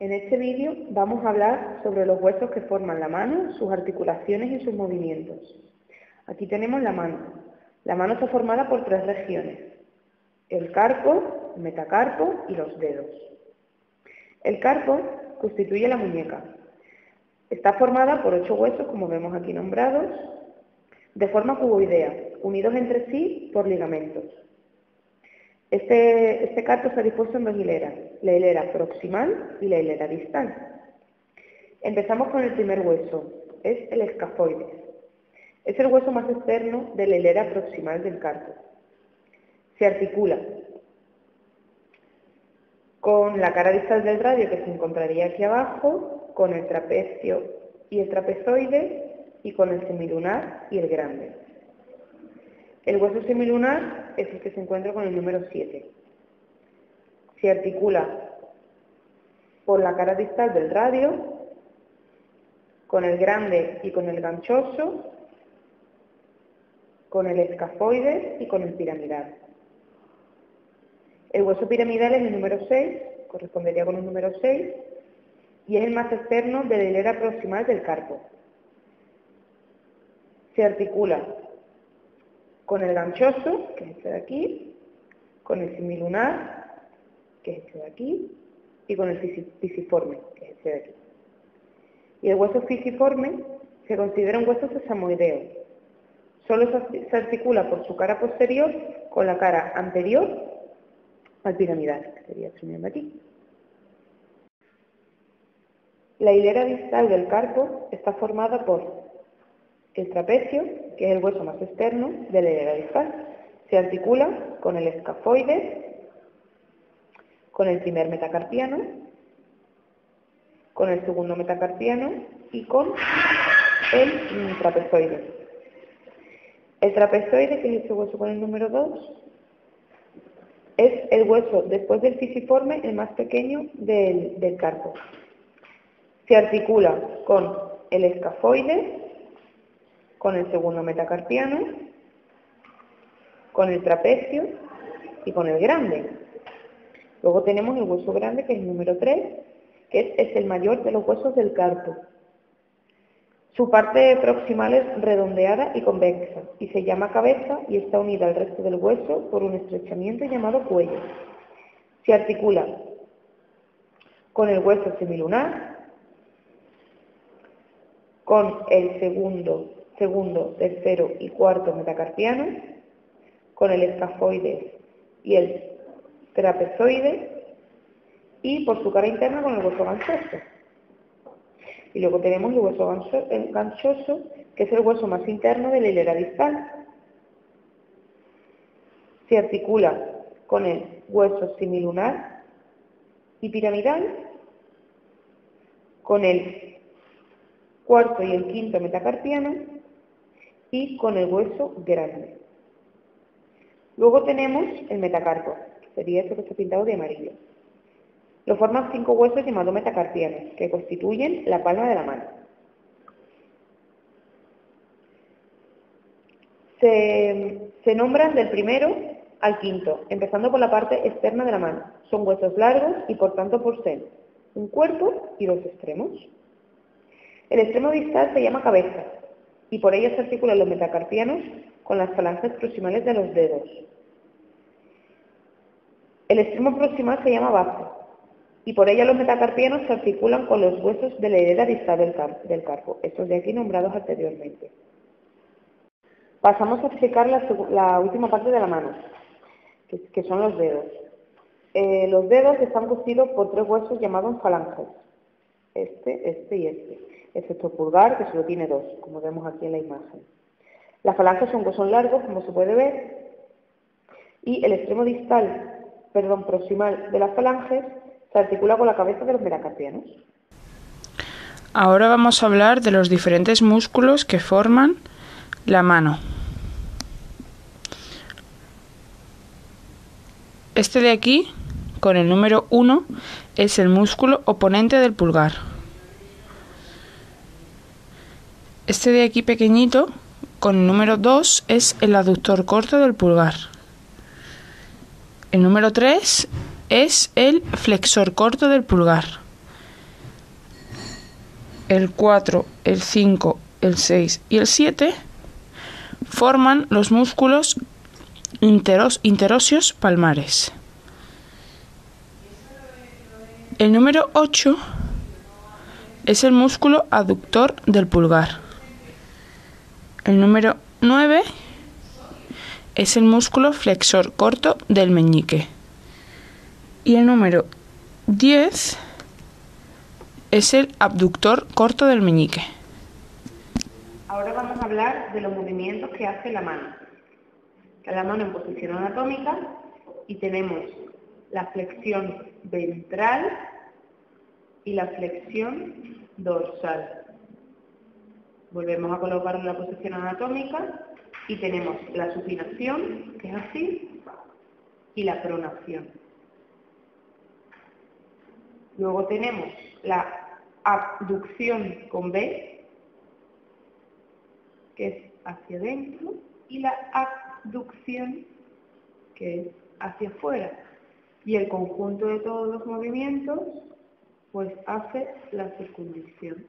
En este vídeo vamos a hablar sobre los huesos que forman la mano, sus articulaciones y sus movimientos. Aquí tenemos la mano. La mano está formada por tres regiones: el carpo, el metacarpo y los dedos. El carpo constituye la muñeca. Está formada por 8 huesos, como vemos aquí nombrados, de forma cuboidea, unidos entre sí por ligamentos. Este carpo está dispuesto en 2 hileras, la hilera proximal y la hilera distal. Empezamos con el primer hueso, es el escafoides. Es el hueso más externo de la hilera proximal del carpo. Se articula con la cara distal del radio, que se encontraría aquí abajo, con el trapecio y el trapezoide, y con el semilunar y el grande. El hueso semilunar es el que se encuentra con el número 7. Se articula por la cara distal del radio, con el grande y con el ganchoso, con el escafoides y con el piramidal. El hueso piramidal es el número 6, correspondería con el número 6, y es el más externo de la hilera proximal del carpo. Se articula con el ganchoso, que es este de aquí, con el semilunar, que es este de aquí, y con el fisiforme, que es este de aquí. Y el hueso fisiforme se considera un hueso sesamoideo. Solo se articula por su cara posterior con la cara anterior al piramidal, que sería este de aquí. La hilera distal del carpo está formada por el trapecio, que es el hueso más externo de la hilera distal. Se articula con el escafoides, con el primer metacarpiano, con el segundo metacarpiano y con el trapezoide. El trapezoide, que es este hueso con el número 2, es el hueso, después del fisiforme, el más pequeño del carpo. Se articula con el escafoides, con el segundo metacarpiano, con el trapecio y con el grande. Luego tenemos el hueso grande, que es el número 3, que es el mayor de los huesos del carpo. Su parte proximal es redondeada y convexa, y se llama cabeza y está unida al resto del hueso por un estrechamiento llamado cuello. Se articula con el hueso semilunar, con el segundo, tercero y cuarto metacarpiano, con el escafoides y el trapezoide, y por su cara interna con el hueso ganchoso. Y luego tenemos el hueso ganchoso, que es el hueso más interno de la hilera distal. Se articula con el hueso semilunar y piramidal, con el cuarto y el quinto metacarpiano y con el hueso grande. Luego tenemos el metacarpo, que sería este que está pintado de amarillo. Lo forman 5 huesos llamados metacarpianos, que constituyen la palma de la mano. Se nombran del primero al quinto, empezando por la parte externa de la mano. Son huesos largos y por tanto poseen un cuerpo y 2 extremos. El extremo distal se llama cabeza, y por ella se articulan los metacarpianos con las falanges proximales de los dedos. El extremo proximal se llama base, y por ella los metacarpianos se articulan con los huesos de la hilera distal del carpo, estos de aquí nombrados anteriormente. Pasamos a explicar la última parte de la mano, que son los dedos. Los dedos están constituidos por 3 huesos llamados falanges, este y este, excepto el pulgar, que solo tiene 2, como vemos aquí en la imagen. Las falanges son huesos largos, como se puede ver, y el extremo proximal de las falanges se articula con la cabeza de los metacarpianos. Ahora vamos a hablar de los diferentes músculos que forman la mano. Este de aquí, con el número 1, es el músculo oponente del pulgar. Este de aquí pequeñito, con el número 2, es el aductor corto del pulgar. El número 3 es el flexor corto del pulgar. el 4, el 5, el 6 y el 7 forman los músculos interóseos palmares. El número 8 es el músculo aductor del pulgar. El número 9 es el músculo flexor corto del meñique. Y el número 10 es el abductor corto del meñique. Ahora vamos a hablar de los movimientos que hace la mano. La mano en posición anatómica y tenemos la flexión ventral y la flexión dorsal. Volvemos a colocar en la posición anatómica y tenemos la supinación, que es así, y la pronación. Luego tenemos la abducción con B, que es hacia adentro, y la abducción, que es hacia afuera. Y el conjunto de todos los movimientos, pues hace la circunducción.